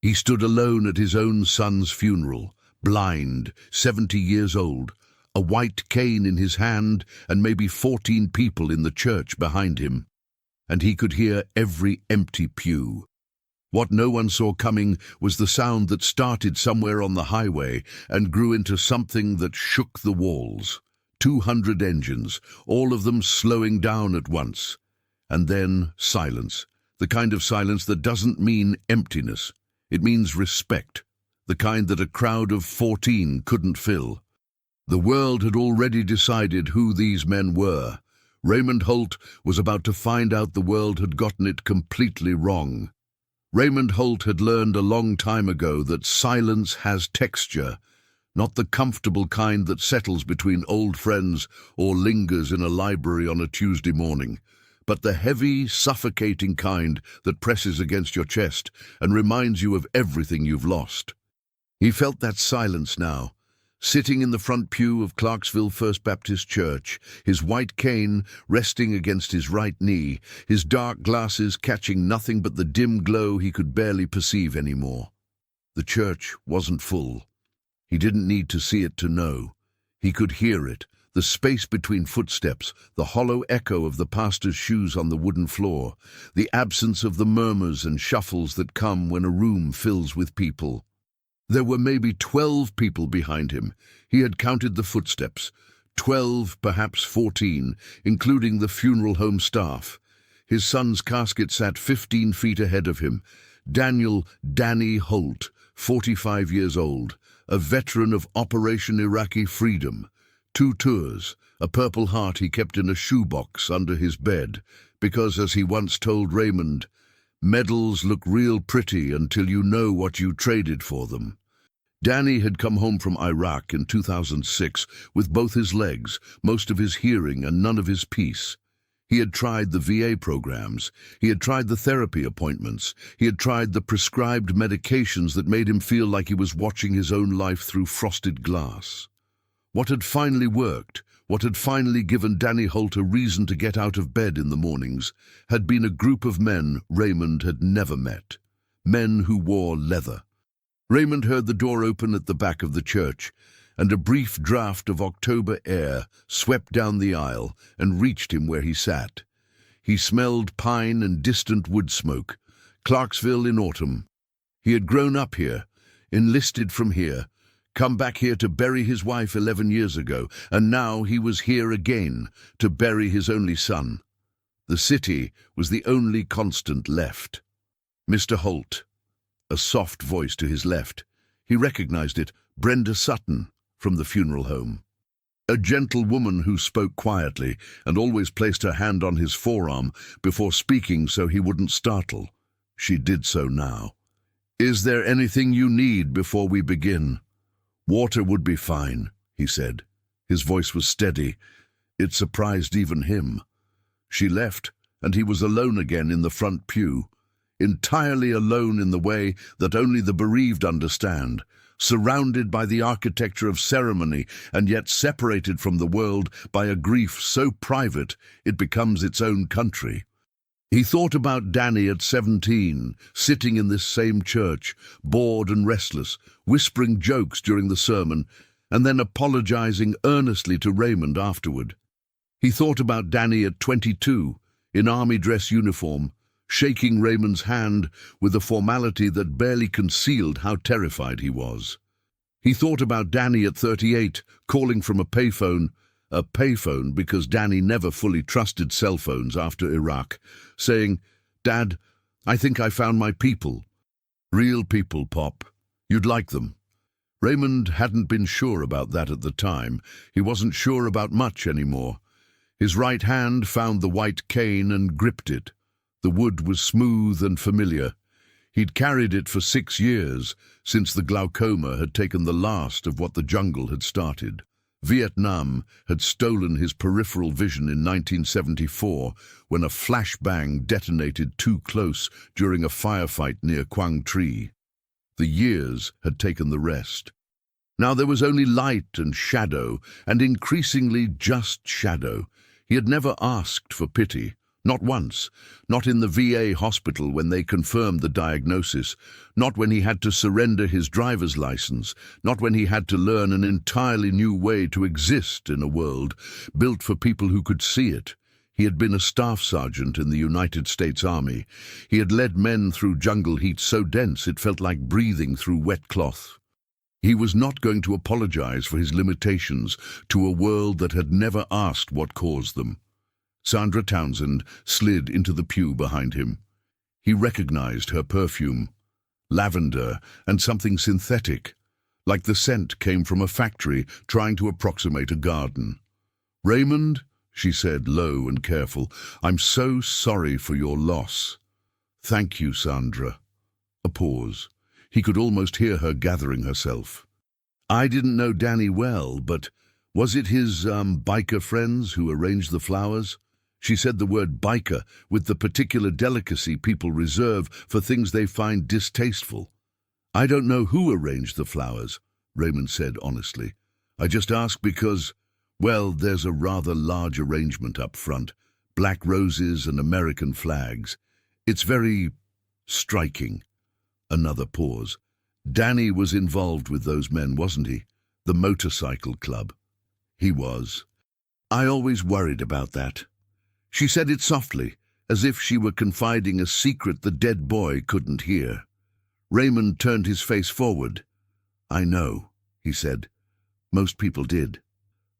He stood alone at his own son's funeral, blind, 70 years old, a white cane in his hand and maybe 14 people in the church behind him. And he could hear every empty pew. What no one saw coming was the sound that started somewhere on the highway and grew into something that shook the walls. 200 engines, all of them slowing down at once. And then silence, the kind of silence that doesn't mean emptiness. It means respect, the kind that a crowd of 14 couldn't fill. The world had already decided who these men were. Raymond Holt was about to find out the world had gotten it completely wrong. Raymond Holt had learned a long time ago that silence has texture, not the comfortable kind that settles between old friends or lingers in a library on a Tuesday morning, but the heavy, suffocating kind that presses against your chest and reminds you of everything you've lost. He felt that silence now, sitting in the front pew of Clarksville First Baptist Church, his white cane resting against his right knee, his dark glasses catching nothing but the dim glow he could barely perceive anymore. The church wasn't full. He didn't need to see it to know. He could hear it, the space between footsteps, the hollow echo of the pastor's shoes on the wooden floor, the absence of the murmurs and shuffles that come when a room fills with people. There were maybe 12 people behind him. He had counted the footsteps. 12, perhaps 14, including the funeral home staff. His son's casket sat 15 feet ahead of him. Daniel "Danny" Holt, 45 years old, a veteran of Operation Iraqi Freedom. 2 tours, a Purple Heart he kept in a shoebox under his bed, because, as he once told Raymond, medals look real pretty until you know what you traded for them. Danny had come home from Iraq in 2006 with both his legs, most of his hearing, and none of his peace. He had tried the VA programs. He had tried the therapy appointments. He had tried the prescribed medications that made him feel like he was watching his own life through frosted glass. What had finally worked, what had finally given Danny Holt a reason to get out of bed in the mornings, had been a group of men Raymond had never met. Men who wore leather. Raymond heard the door open at the back of the church, and a brief draft of October air swept down the aisle and reached him where he sat. He smelled pine and distant wood smoke, Clarksville in autumn. He had grown up here, enlisted from here, come back here to bury his wife 11 years ago, and now he was here again to bury his only son. The city was the only constant left. Mr. Holt, a soft voice to his left. He recognized it, Brenda Sutton, from the funeral home. A gentle woman who spoke quietly and always placed her hand on his forearm before speaking so he wouldn't startle. She did so now. "Is there anything you need before we begin?" "Water would be fine," he said. His voice was steady. It surprised even him. She left, and he was alone again in the front pew, entirely alone in the way that only the bereaved understand, surrounded by the architecture of ceremony and yet separated from the world by a grief so private it becomes its own country. He thought about Danny at 17, sitting in this same church, bored and restless, whispering jokes during the sermon, and then apologizing earnestly to Raymond afterward. He thought about Danny at 22, in army dress uniform, shaking Raymond's hand with a formality that barely concealed how terrified he was. He thought about Danny at 38, calling from a payphone because Danny never fully trusted cell phones after Iraq, saying, "Dad, I think I found my people." "Real people, Pop. You'd like them." Raymond hadn't been sure about that at the time. He wasn't sure about much anymore. His right hand found the white cane and gripped it. The wood was smooth and familiar. He'd carried it for 6 years, since the glaucoma had taken the last of what the jungle had started. Vietnam had stolen his peripheral vision in 1974 when a flashbang detonated too close during a firefight near Quang Tri. The years had taken the rest. Now there was only light and shadow, and increasingly just shadow. He had never asked for pity, Not once, not in the VA hospital when they confirmed the diagnosis, not when he had to surrender his driver's license, not when he had to learn an entirely new way to exist in a world built for people who could see it. He had been a staff sergeant in the United States Army. He had led men through jungle heat so dense it felt like breathing through wet cloth. He was not going to apologize for his limitations to a world that had never asked what caused them. Sandra Townsend slid into the pew behind him. He recognized her perfume, lavender and something synthetic, like the scent came from a factory trying to approximate a garden. "Raymond," she said, low and careful, "I'm so sorry for your loss." "Thank you, Sandra." A pause. He could almost hear her gathering herself. "I didn't know Danny well, but was it his biker friends who arranged the flowers?" She said the word biker with the particular delicacy people reserve for things they find distasteful. "I don't know who arranged the flowers," Raymond said honestly. "I just ask because, well, there's a rather large arrangement up front, black roses and American flags. It's very striking." Another pause. "Danny was involved with those men, wasn't he? The motorcycle club." "He was. I always worried about that." She said it softly, as if she were confiding a secret the dead boy couldn't hear. Raymond turned his face forward. "I know," he said. "Most people did."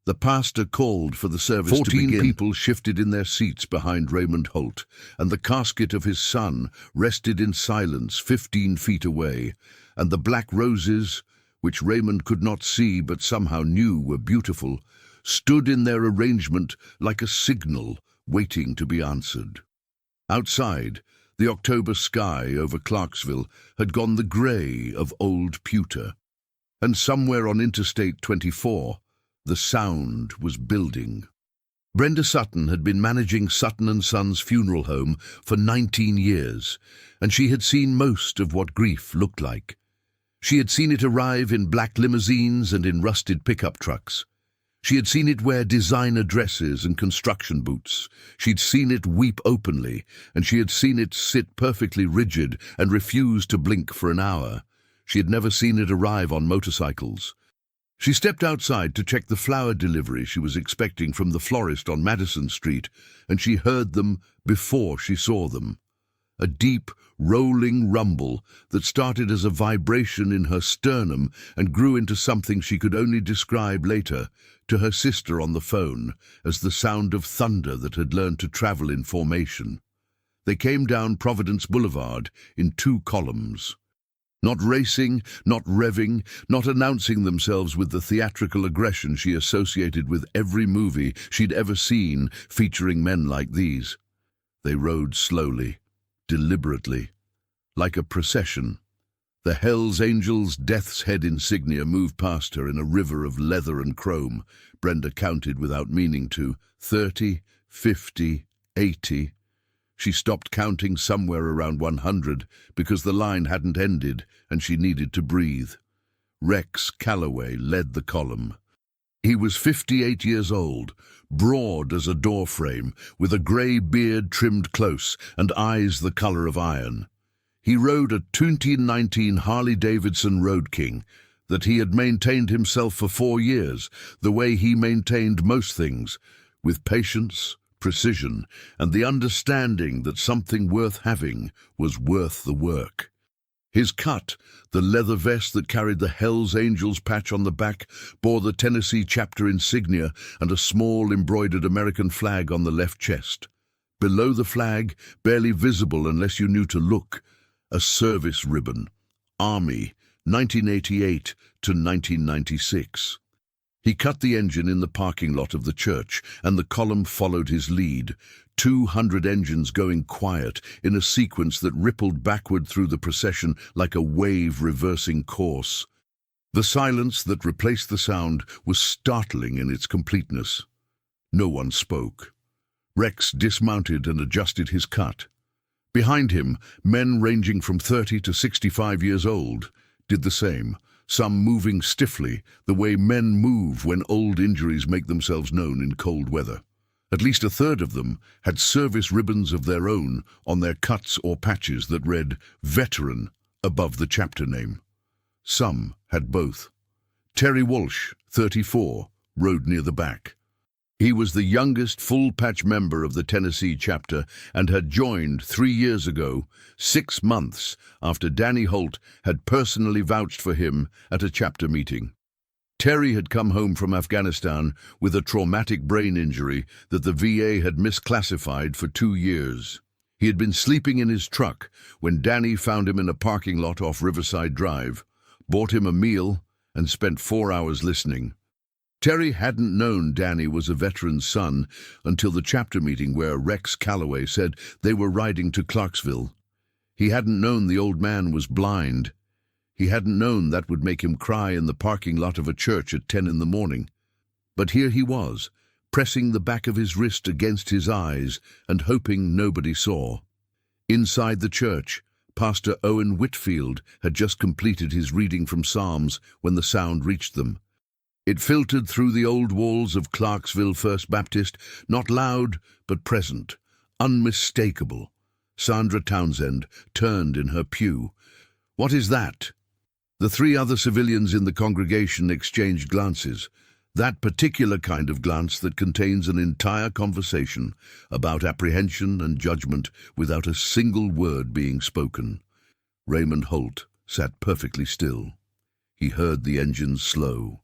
The pastor called for the service to begin. 14 people shifted in their seats behind Raymond Holt, and the casket of his son rested in silence 15 feet away, and the black roses, which Raymond could not see but somehow knew were beautiful, stood in their arrangement like a signal waiting to be answered. Outside, the October sky over Clarksville had gone the grey of old pewter, and somewhere on Interstate 24, the sound was building. Brenda Sutton had been managing Sutton & Sons Funeral Home for 19 years, and she had seen most of what grief looked like. She had seen it arrive in black limousines and in rusted pickup trucks. She had seen it wear designer dresses and construction boots. She'd seen it weep openly, and she had seen it sit perfectly rigid and refuse to blink for an hour. She had never seen it arrive on motorcycles. She stepped outside to check the flower delivery she was expecting from the florist on Madison Street, and she heard them before she saw them. A deep, rolling rumble that started as a vibration in her sternum and grew into something she could only describe later to her sister on the phone as the sound of thunder that had learned to travel in formation. They came down Providence Boulevard in 2 columns. Not racing, not revving, not announcing themselves with the theatrical aggression she associated with every movie she'd ever seen featuring men like these. They rode slowly, deliberately, like a procession. The Hells Angels' Death's Head insignia moved past her in a river of leather and chrome. Brenda counted without meaning to. 30, 50, 80. She stopped counting somewhere around 100 because the line hadn't ended and she needed to breathe. Rex Calloway led the column. He was 58 years old, broad as a doorframe, with a grey beard trimmed close and eyes the colour of iron. He rode a 2019 Harley-Davidson Road King that he had maintained himself for 4 years, the way he maintained most things, with patience, precision, and the understanding that something worth having was worth the work. His cut, the leather vest that carried the Hells Angels patch on the back, bore the Tennessee chapter insignia and a small embroidered American flag on the left chest. Below the flag, barely visible unless you knew to look, a service ribbon, Army, 1988 to 1996. He cut the engine in the parking lot of the church, and the column followed his lead, 200 engines going quiet in a sequence that rippled backward through the procession like a wave reversing course. The silence that replaced the sound was startling in its completeness. No one spoke. Rex dismounted and adjusted his cut. Behind him, men ranging from 30 to 65 years old did the same, some moving stiffly, the way men move when old injuries make themselves known in cold weather. At least a third of them had service ribbons of their own on their cuts or patches that read "Veteran" above the chapter name. Some had both. Terry Walsh, 34, rode near the back. He was the youngest full-patch member of the Tennessee chapter and had joined 3 years ago, 6 months after Danny Holt had personally vouched for him at a chapter meeting. Terry had come home from Afghanistan with a traumatic brain injury that the VA had misclassified for 2 years. He had been sleeping in his truck when Danny found him in a parking lot off Riverside Drive, bought him a meal, and spent 4 hours listening. Terry hadn't known Danny was a veteran's son until the chapter meeting where Rex Calloway said they were riding to Clarksville. He hadn't known the old man was blind. He hadn't known that would make him cry in the parking lot of a church at 10 in the morning. But here he was, pressing the back of his wrist against his eyes and hoping nobody saw. Inside the church, Pastor Owen Whitfield had just completed his reading from Psalms when the sound reached them. It filtered through the old walls of Clarksville First Baptist, not loud but present, unmistakable. Sandra Townsend turned in her pew. "What is that?" The 3 other civilians in the congregation exchanged glances, that particular kind of glance that contains an entire conversation about apprehension and judgment without a single word being spoken. Raymond Holt sat perfectly still. He heard the engines slow.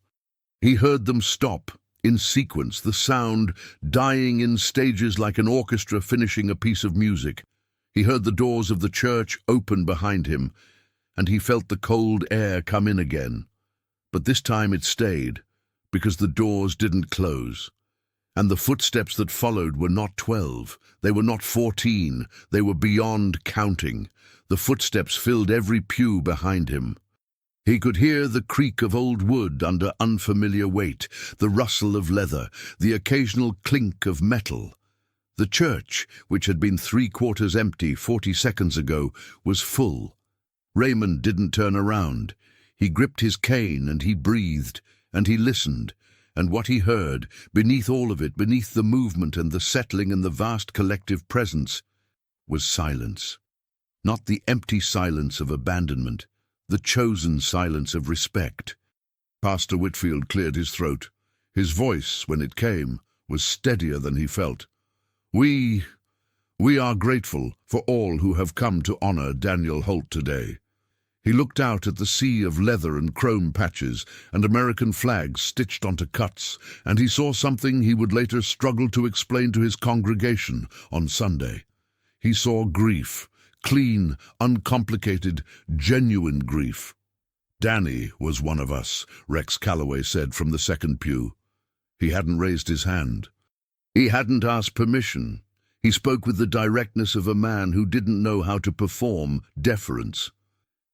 He heard them stop, in sequence, the sound dying in stages like an orchestra finishing a piece of music. He heard the doors of the church open behind him, and he felt the cold air come in again. But this time it stayed, because the doors didn't close. And the footsteps that followed were not 12, they were not 14, they were beyond counting. The footsteps filled every pew behind him. He could hear the creak of old wood under unfamiliar weight, the rustle of leather, the occasional clink of metal. The church, which had been 3/4 empty 40 seconds ago, was full. Raymond didn't turn around. He gripped his cane and he breathed, and he listened, and what he heard, beneath all of it, beneath the movement and the settling and the vast collective presence, was silence. Not the empty silence of abandonment, the chosen silence of respect. Pastor Whitfield cleared his throat. His voice, when it came, was steadier than he felt. We are grateful for all who have come to honor Daniel Holt today." He looked out at the sea of leather and chrome patches and American flags stitched onto cuts, and he saw something he would later struggle to explain to his congregation on Sunday. He saw grief, clean, uncomplicated, genuine grief. "Danny was one of us," Rex Calloway said from the second pew. He hadn't raised his hand. He hadn't asked permission. He spoke with the directness of a man who didn't know how to perform deference.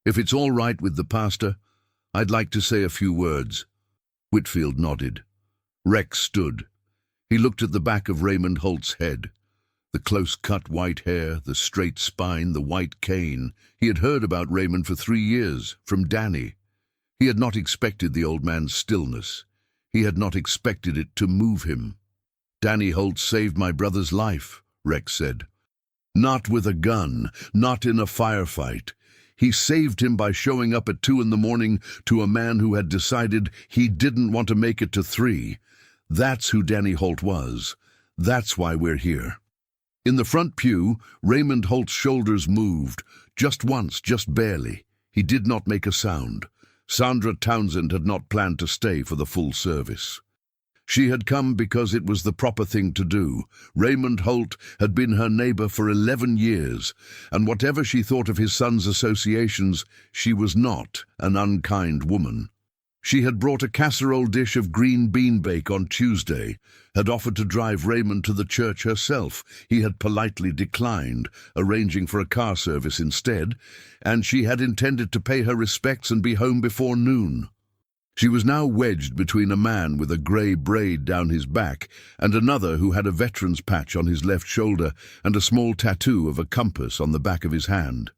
"If it's all right with the pastor, I'd like to say a few words." Whitfield nodded. Rex stood. He looked at the back of Raymond Holt's head. The close-cut white hair, the straight spine, the white cane. He had heard about Raymond for 3 years, from Danny. He had not expected the old man's stillness. He had not expected it to move him. "Danny Holt saved my brother's life," Rex said. "Not with a gun, not in a firefight. He saved him by showing up at 2 in the morning to a man who had decided he didn't want to make it to 3. That's who Danny Holt was. That's why we're here." In the front pew, Raymond Holt's shoulders moved, just once, just barely. He did not make a sound. Sandra Townsend had not planned to stay for the full service. She had come because it was the proper thing to do. Raymond Holt had been her neighbor for 11 years, and whatever she thought of his son's associations, she was not an unkind woman. She had brought a casserole dish of green bean bake on Tuesday, had offered to drive Raymond to the church herself. He had politely declined, arranging for a car service instead, and she had intended to pay her respects and be home before noon. She was now wedged between a man with a grey braid down his back and another who had a veteran's patch on his left shoulder and a small tattoo of a compass on the back of his hand.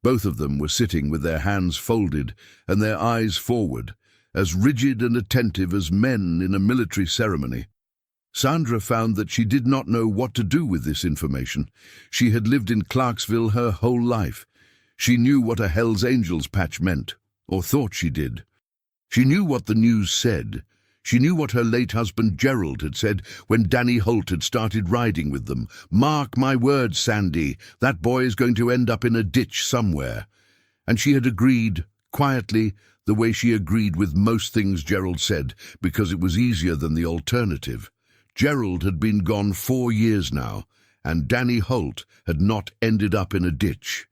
Both of them were sitting with their hands folded and their eyes forward, as rigid and attentive as men in a military ceremony. Sandra found that she did not know what to do with this information. She had lived in Clarksville her whole life. She knew what a Hells Angels patch meant, or thought she did. She knew what the news said. She knew what her late husband Gerald had said when Danny Holt had started riding with them. "Mark my words, Sandy, that boy is going to end up in a ditch somewhere." And she had agreed, quietly, the way she agreed with most things Gerald said, because it was easier than the alternative. Gerald had been gone 4 years now, and Danny Holt had not ended up in a ditch.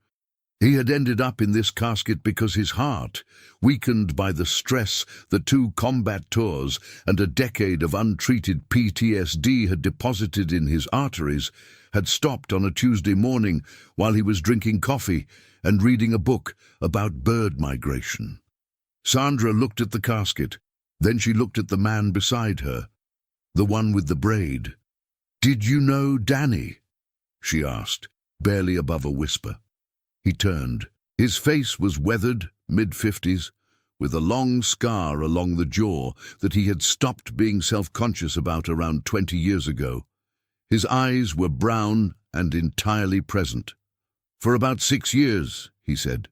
He had ended up in this casket because his heart, weakened by the stress that 2 combat tours and a decade of untreated PTSD had deposited in his arteries, had stopped on a Tuesday morning while he was drinking coffee and reading a book about bird migration. Sandra looked at the casket. Then she looked at the man beside her, the one with the braid. "Did you know Danny?" she asked, barely above a whisper. He turned. His face was weathered, mid-50s, with a long scar along the jaw that he had stopped being self-conscious about around 20 years ago. His eyes were brown and entirely present. "For about 6 years," he said.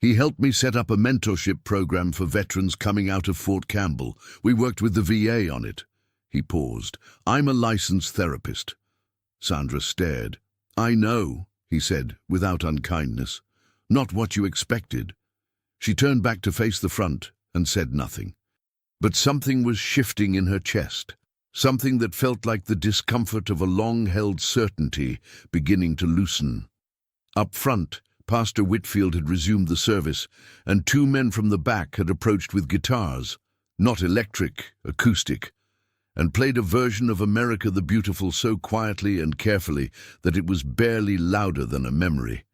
"He helped me set up a mentorship program for veterans coming out of Fort Campbell. We worked with the VA on it." He paused. "I'm a licensed therapist." Sandra stared. "I know," he said, without unkindness. "Not what you expected." She turned back to face the front and said nothing. But something was shifting in her chest, something that felt like the discomfort of a long-held certainty beginning to loosen. Up front, Pastor Whitfield had resumed the service, and 2 men from the back had approached with guitars, not electric, acoustic, and played a version of America the Beautiful so quietly and carefully that it was barely louder than a memory.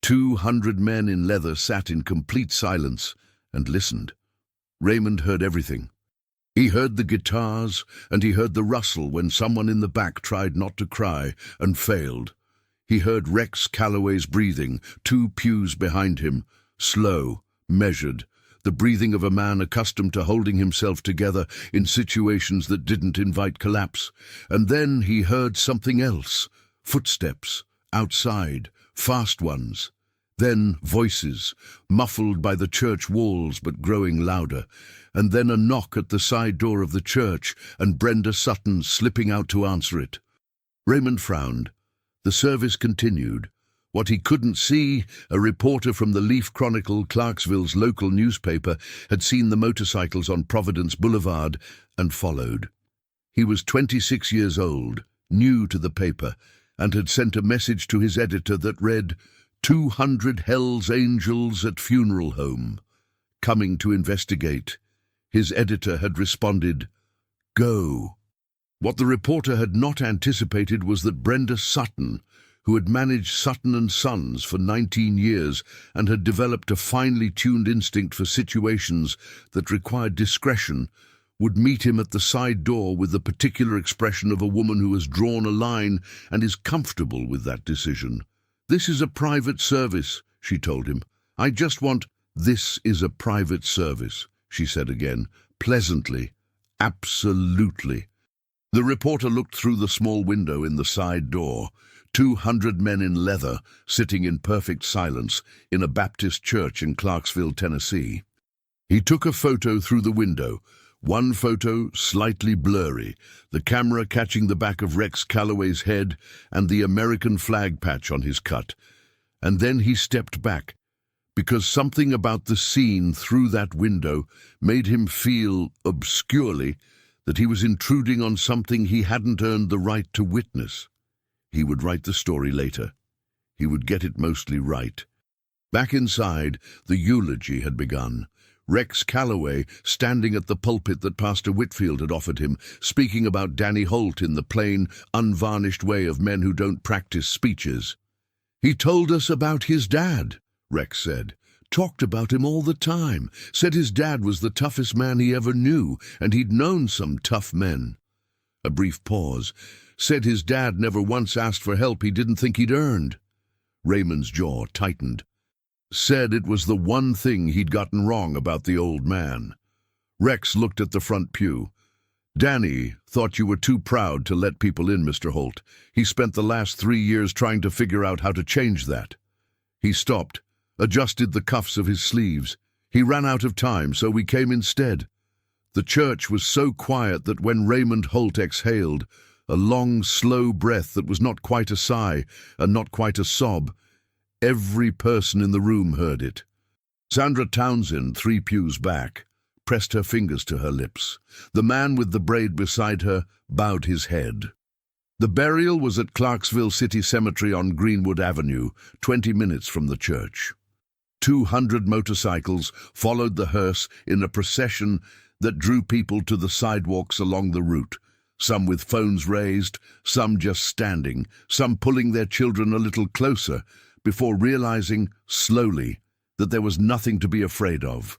200 men in leather sat in complete silence and listened. Raymond heard everything. He heard the guitars, and he heard the rustle when someone in the back tried not to cry and failed. He heard Rex Calloway's breathing, 2 pews behind him, slow, measured, the breathing of a man accustomed to holding himself together in situations that didn't invite collapse. And then he heard something else, footsteps, outside, fast ones. Then voices, muffled by the church walls but growing louder. And then a knock at the side door of the church, and Brenda Sutton slipping out to answer it. Raymond frowned. The service continued. What he couldn't see, a reporter from the Leaf Chronicle, Clarksville's local newspaper, had seen the motorcycles on Providence Boulevard and followed. He was 26 years old, new to the paper, and had sent a message to his editor that read, "200 Hells Angels at funeral home, coming to investigate." His editor had responded, "Go." What the reporter had not anticipated was that Brenda Sutton, who had managed Sutton & Sons for 19 years and had developed a finely tuned instinct for situations that required discretion, would meet him at the side door with the particular expression of a woman who has drawn a line and is comfortable with that decision. "This is a private service," she told him. "I just want—" "This is a private service," she said again, pleasantly. "Absolutely." The reporter looked through the small window in the side door. 200 men in leather, sitting in perfect silence in a Baptist church in Clarksville, Tennessee. He took a photo through the window, one photo slightly blurry, the camera catching the back of Rex Calloway's head and the American flag patch on his cut. And then he stepped back, because something about the scene through that window made him feel, obscurely, that he was intruding on something he hadn't earned the right to witness. He would write the story later. He would get it mostly right. Back inside, the eulogy had begun. Rex Calloway standing at the pulpit that Pastor Whitfield had offered him, speaking about Danny Holt in the plain, unvarnished way of men who don't practice speeches. "He told us about his dad," Rex said. "Talked about him all the time. Said his dad was the toughest man he ever knew, and he'd known some tough men." A brief pause. "Said his dad never once asked for help he didn't think he'd earned." Raymond's jaw tightened. "Said it was the one thing he'd gotten wrong about the old man." Rex looked at the front pew. Danny thought you were too proud to let people in, Mr. Holt. He spent the last 3 years trying to figure out how to change that. He stopped, adjusted the cuffs of his sleeves. He ran out of time, so we came instead. The church was so quiet that when Raymond Holt exhaled, a long, slow breath that was not quite a sigh and not quite a sob, every person in the room heard it. Sandra Townsend, 3 pews back, pressed her fingers to her lips. The man with the braid beside her bowed his head. The burial was at Clarksville City Cemetery on Greenwood Avenue, 20 minutes from the church. 200 motorcycles followed the hearse in a procession that drew people to the sidewalks along the route, some with phones raised, some just standing, some pulling their children a little closer before realizing, slowly, that there was nothing to be afraid of.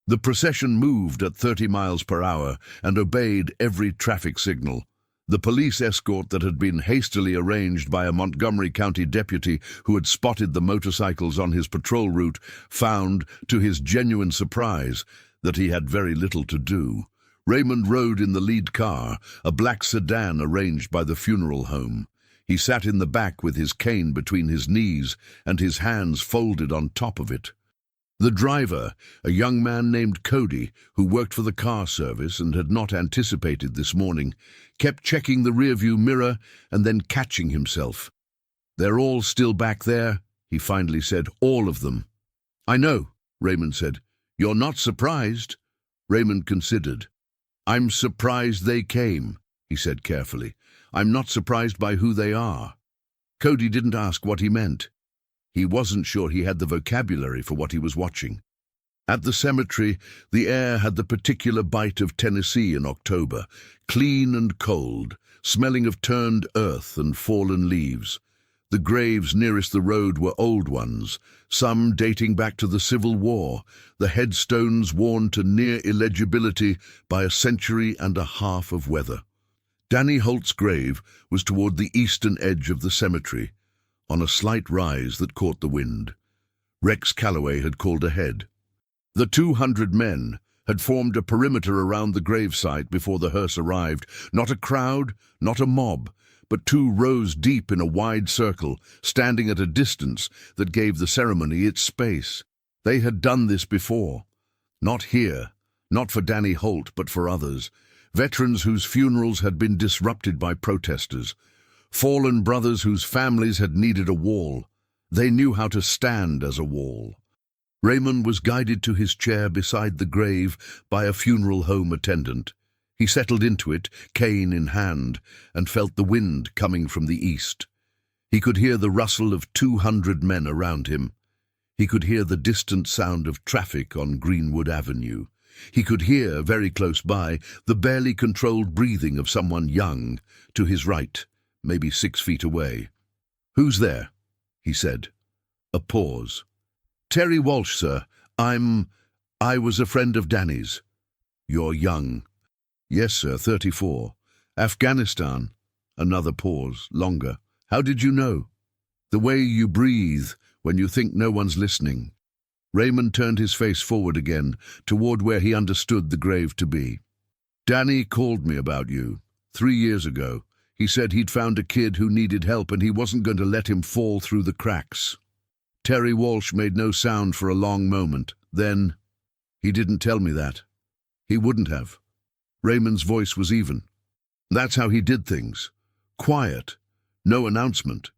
The procession moved at 30 miles per hour and obeyed every traffic signal. The police escort that had been hastily arranged by a Montgomery County deputy who had spotted the motorcycles on his patrol route found, to his genuine surprise, that he had very little to do. Raymond rode in the lead car, a black sedan arranged by the funeral home. He sat in the back with his cane between his knees and his hands folded on top of it. The driver, a young man named Cody, who worked for the car service and had not anticipated this morning, kept checking the rearview mirror and then catching himself. "They're all still back there," he finally said, "all of them." "I know," Raymond said. "You're not surprised?" Raymond considered. "I'm surprised they came," he said carefully. "I'm not surprised by who they are." Cody didn't ask what he meant. He wasn't sure he had the vocabulary for what he was watching. At the cemetery, the air had the particular bite of Tennessee in October, clean and cold, smelling of turned earth and fallen leaves. The graves nearest the road were old ones, some dating back to the Civil War, the headstones worn to near illegibility by a century and a half of weather. Danny Holt's grave was toward the eastern edge of the cemetery, on a slight rise that caught the wind. Rex Calloway had called ahead. The 200 men had formed a perimeter around the gravesite before the hearse arrived, not a crowd, not a mob, but 2 rows deep in a wide circle, standing at a distance that gave the ceremony its space. They had done this before. Not here, not for Danny Holt, but for others. Veterans whose funerals had been disrupted by protesters. Fallen brothers whose families had needed a wall. They knew how to stand as a wall. Raymond was guided to his chair beside the grave by a funeral home attendant. He settled into it, cane in hand, and felt the wind coming from the east. He could hear the rustle of 200 men around him. He could hear the distant sound of traffic on Greenwood Avenue. He could hear, very close by, the barely controlled breathing of someone young, to his right, maybe 6 feet away. "Who's there?" he said. A pause. "Terry Walsh, sir. I was a friend of Danny's." "You're young." "Yes, sir, 34. Afghanistan." Another pause, longer. "How did you know?" "The way you breathe when you think no one's listening." Raymond turned his face forward again, toward where he understood the grave to be. "Danny called me about you, 3 years ago. He said he'd found a kid who needed help and he wasn't going to let him fall through the cracks." Terry Walsh made no sound for a long moment. Then, "He didn't tell me that. He wouldn't have." Raymond's voice was even. "That's how he did things. Quiet. No announcement.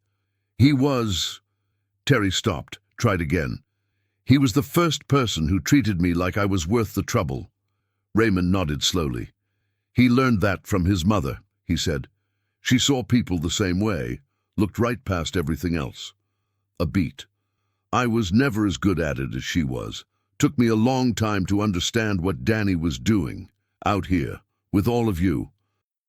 He was—" Terry stopped, tried again. "He was the first person who treated me like I was worth the trouble." Raymond nodded slowly. "He learned that from his mother," he said. "She saw people the same way, looked right past everything else. A beat. I was never as good at it as she was. Took me a long time to understand what Danny was doing, out here, with all of you."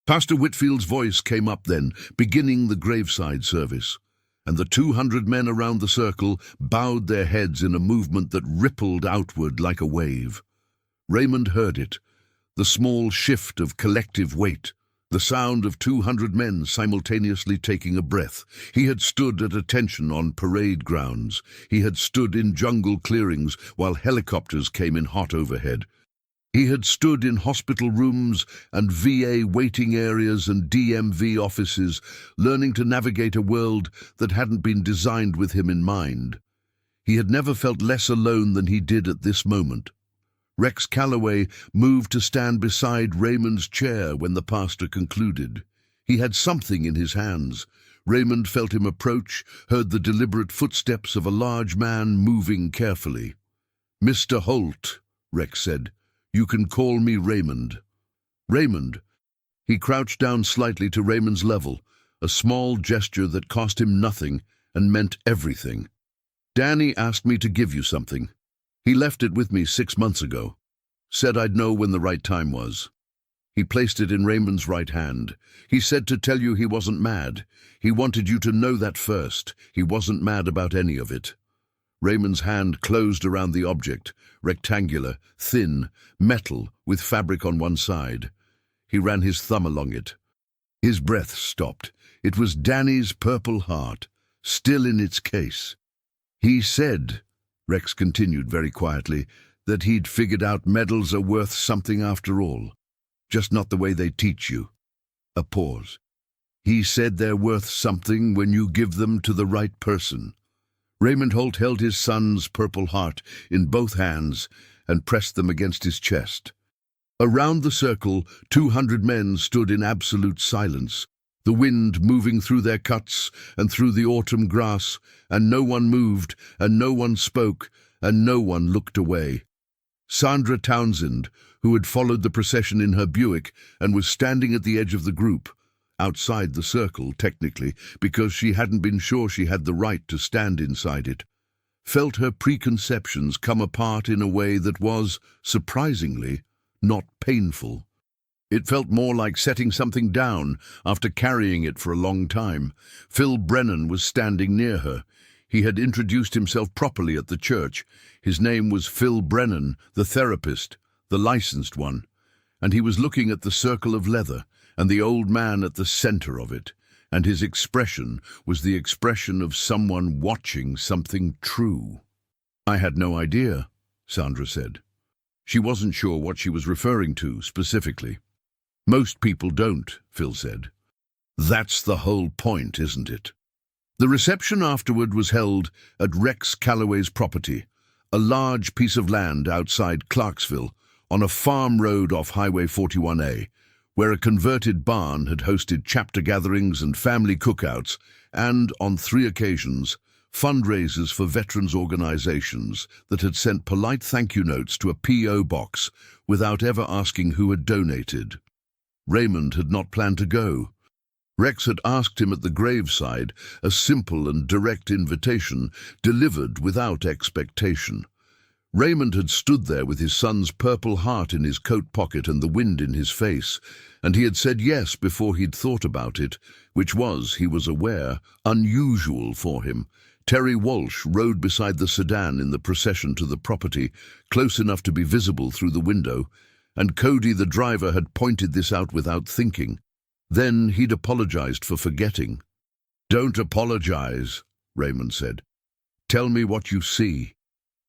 Pastor Whitfield's voice came up then, beginning the graveside service, and the 200 men around the circle bowed their heads in a movement that rippled outward like a wave. Raymond heard it, the small shift of collective weight, the sound of 200 men simultaneously taking a breath. He had stood at attention on parade grounds. He had stood in jungle clearings while helicopters came in hot overhead. He had stood in hospital rooms and VA waiting areas and DMV offices, learning to navigate a world that hadn't been designed with him in mind. He had never felt less alone than he did at this moment. Rex Calloway moved to stand beside Raymond's chair when the pastor concluded. He had something in his hands. Raymond felt him approach, heard the deliberate footsteps of a large man moving carefully. "Mr. Holt," Rex said. "You can call me Raymond." "Raymond." He crouched down slightly to Raymond's level, a small gesture that cost him nothing and meant everything. "Danny asked me to give you something. He left it with me 6 months ago. Said I'd know when the right time was." He placed it in Raymond's right hand. "He said to tell you he wasn't mad. He wanted you to know that first. He wasn't mad about any of it." Raymond's hand closed around the object, rectangular, thin, metal, with fabric on one side. He ran his thumb along it. His breath stopped. It was Danny's Purple Heart, still in its case. "He said," Rex continued very quietly, "that he'd figured out medals are worth something after all. Just not the way they teach you." A pause. "He said they're worth something when you give them to the right person." Raymond Holt held his son's Purple Heart in both hands and pressed them against his chest. Around the circle, 200 men stood in absolute silence, the wind moving through their cuts and through the autumn grass, and no one moved, and no one spoke, and no one looked away. Sandra Townsend, who had followed the procession in her Buick and was standing at the edge of the group, outside the circle, technically, because she hadn't been sure she had the right to stand inside it, felt her preconceptions come apart in a way that was, surprisingly, not painful. It felt more like setting something down after carrying it for a long time. Phil Brennan was standing near her. He had introduced himself properly at the church. His name was Phil Brennan, the therapist, the licensed one, and he was looking at the circle of leather and the old man at the center of it, and his expression was the expression of someone watching something true. "I had no idea," Sandra said. She wasn't sure what she was referring to specifically. "Most people don't," Phil said. "That's the whole point, isn't it?" The reception afterward was held at Rex Calloway's property, a large piece of land outside Clarksville, on a farm road off Highway 41A, where a converted barn had hosted chapter gatherings and family cookouts, and, on 3 occasions, fundraisers for veterans organizations that had sent polite thank-you notes to a P.O. box without ever asking who had donated. Raymond had not planned to go. Rex had asked him at the graveside, a simple and direct invitation, delivered without expectation. Raymond had stood there with his son's Purple Heart in his coat pocket and the wind in his face, and he had said yes before he'd thought about it, which was, he was aware, unusual for him. Terry Walsh rode beside the sedan in the procession to the property, close enough to be visible through the window, and Cody the driver had pointed this out without thinking. Then he'd apologized for forgetting. "Don't apologize," Raymond said. "Tell me what you see."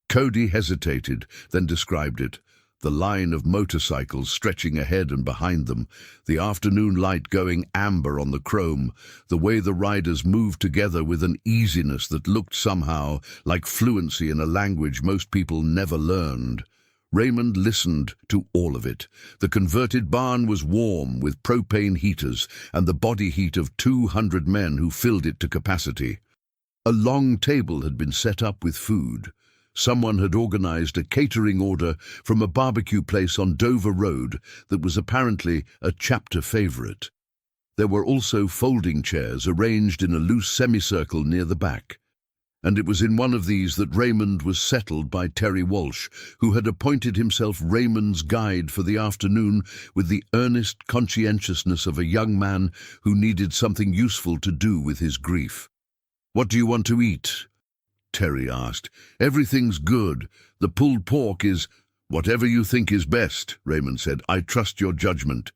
Cody hesitated, then described it. The line of motorcycles stretching ahead and behind them, the afternoon light going amber on the chrome, the way the riders moved together with an easiness that looked somehow like fluency in a language most people never learned. Raymond listened to all of it. The converted barn was warm with propane heaters and the body heat of 200 men who filled it to capacity. A long table had been set up with food. Someone had organized a catering order from a barbecue place on Dover Road that was apparently a chapter favorite. There were also folding chairs arranged in a loose semicircle near the back. And it was in one of these that Raymond was settled by Terry Walsh, who had appointed himself Raymond's guide for the afternoon with the earnest conscientiousness of a young man who needed something useful to do with his grief. "What do you want to eat?" Terry asked. "Everything's good. The pulled pork is—" "Whatever you think is best," Raymond said. "I trust your judgment."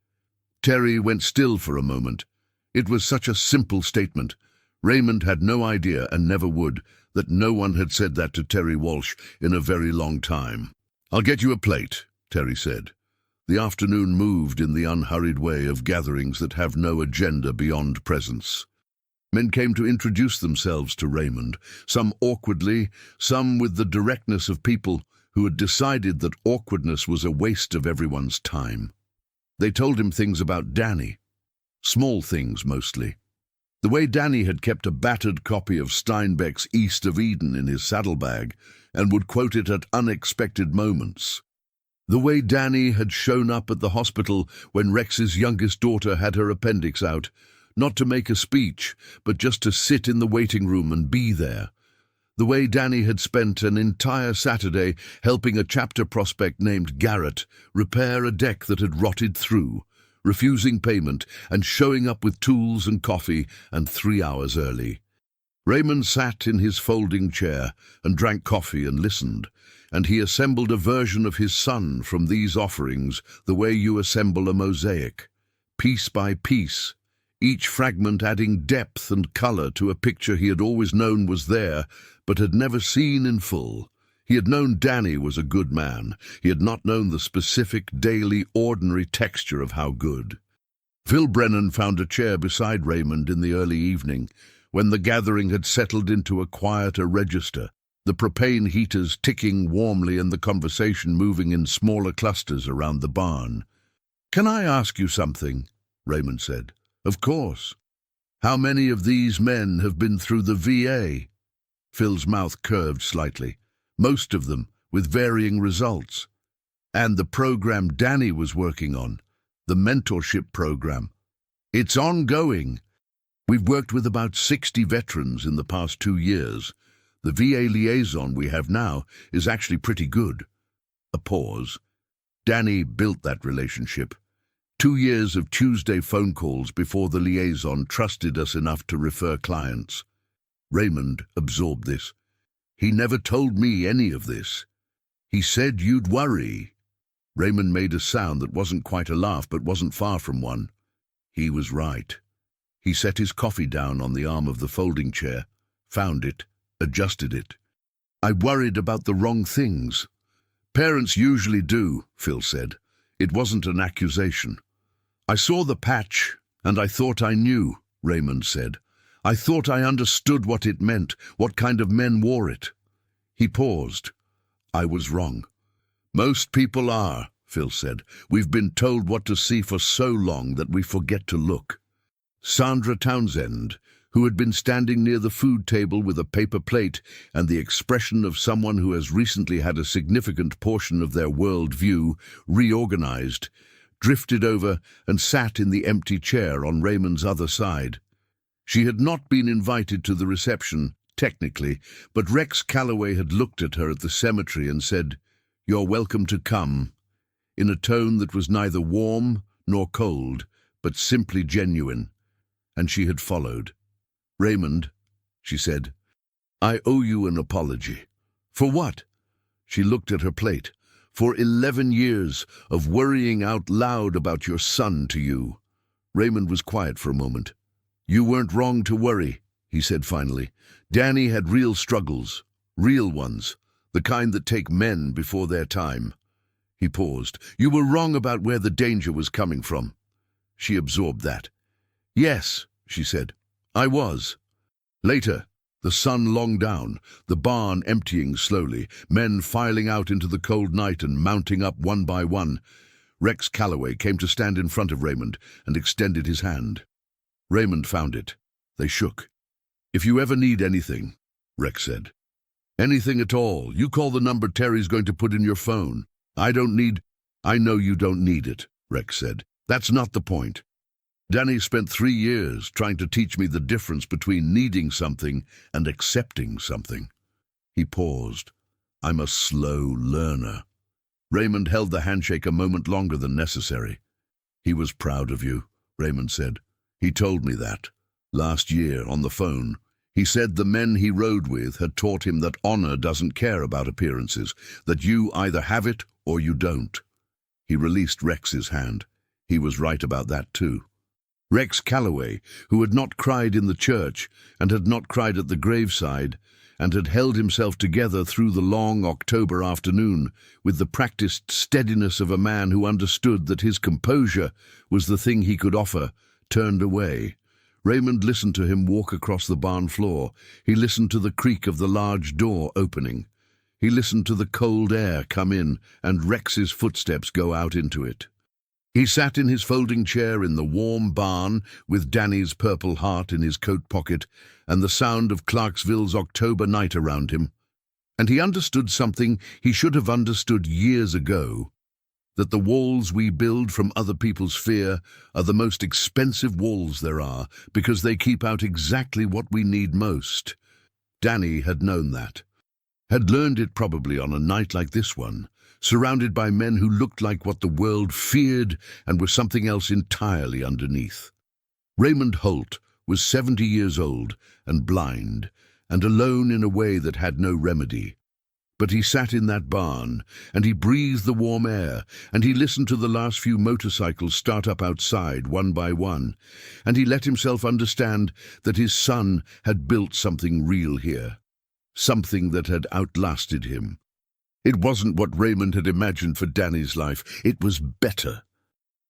Terry went still for a moment. It was such a simple statement. Raymond had no idea, and never would, that no one had said that to Terry Walsh in a very long time. "I'll get you a plate," Terry said. The afternoon moved in the unhurried way of gatherings that have no agenda beyond presence. Men came to introduce themselves to Raymond, some awkwardly, some with the directness of people who had decided that awkwardness was a waste of everyone's time. They told him things about Danny, small things mostly. The way Danny had kept a battered copy of Steinbeck's East of Eden in his saddlebag and would quote it at unexpected moments. The way Danny had shown up at the hospital when Rex's youngest daughter had her appendix out, not to make a speech, but just to sit in the waiting room and be there. The way Danny had spent an entire Saturday helping a chapter prospect named Garrett repair a deck that had rotted through, refusing payment and showing up with tools and coffee and 3 hours early. Raymond sat in his folding chair and drank coffee and listened, and he assembled a version of his son from these offerings the way you assemble a mosaic, piece by piece, each fragment adding depth and color to a picture he had always known was there, but had never seen in full. He had known Danny was a good man. He had not known the specific, daily, ordinary texture of how good. Phil Brennan found a chair beside Raymond in the early evening, when the gathering had settled into a quieter register, the propane heaters ticking warmly and the conversation moving in smaller clusters around the barn. "Can I ask you something?" Raymond said. "Of course. How many of these men have been through the VA?" Phil's mouth curved slightly. "Most of them, with varying results. And the program Danny was working on, the mentorship program. It's ongoing. We've worked with about 60 veterans in the past 2 years. The VA liaison we have now is actually pretty good." A pause. "Danny built that relationship. 2 years of Tuesday phone calls before the liaison trusted us enough to refer clients." Raymond absorbed this. "He never told me any of this. He said you'd worry." Raymond made a sound that wasn't quite a laugh but wasn't far from one. He was right. He set his coffee down on the arm of the folding chair, found it, adjusted it. "I worried about the wrong things." "Parents usually do," Phil said. It wasn't an accusation. "I saw the patch, and I thought I knew," Raymond said. "I thought I understood what it meant, what kind of men wore it." He paused. "I was wrong." "Most people are," Phil said. "We've been told what to see for so long that we forget to look." Sandra Townsend, who had been standing near the food table with a paper plate and the expression of someone who has recently had a significant portion of their world view reorganized, drifted over and sat in the empty chair on Raymond's other side. She had not been invited to the reception, technically, but Rex Calloway had looked at her at the cemetery and said, "You're welcome to come," in a tone that was neither warm nor cold, but simply genuine, and she had followed. "Raymond," she said, "I owe you an apology." "For what?" She looked at her plate. "For 11 years of worrying out loud about your son to you." Raymond was quiet for a moment. "You weren't wrong to worry," he said finally. "Danny had real struggles, real ones, the kind that take men before their time." He paused. "You were wrong about where the danger was coming from." She absorbed that. "Yes," she said, "I was." Later, the sun long down, the barn emptying slowly, men filing out into the cold night and mounting up one by one. Rex Calloway came to stand in front of Raymond and extended his hand. Raymond found it. They shook. "If you ever need anything," Rex said. "Anything at all, you call the number Terry's going to put in your phone. I know you don't need it," Rex said. "That's not the point. Danny spent 3 years trying to teach me the difference between needing something and accepting something." He paused. "I'm a slow learner." Raymond held the handshake a moment longer than necessary. "He was proud of you," Raymond said. "He told me that. Last year, on the phone. He said the men he rode with had taught him that honor doesn't care about appearances, that you either have it or you don't." He released Rex's hand. He was right about that too. Rex Calloway, who had not cried in the church and had not cried at the graveside, and had held himself together through the long October afternoon with the practiced steadiness of a man who understood that his composure was the thing he could offer, turned away. Raymond listened to him walk across the barn floor. He listened to the creak of the large door opening. He listened to the cold air come in and Rex's footsteps go out into it. He sat in his folding chair in the warm barn with Danny's purple heart in his coat pocket and the sound of Clarksville's October night around him. And he understood something he should have understood years ago, that the walls we build from other people's fear are the most expensive walls there are because they keep out exactly what we need most. Danny had known that. Had learned it probably on a night like this one, surrounded by men who looked like what the world feared and were something else entirely underneath. Raymond Holt was 70 years old and blind and alone in a way that had no remedy. But he sat in that barn, and he breathed the warm air, and he listened to the last few motorcycles start up outside one by one, and he let himself understand that his son had built something real here. Something that had outlasted him. It wasn't what Raymond had imagined for Danny's life. It was better.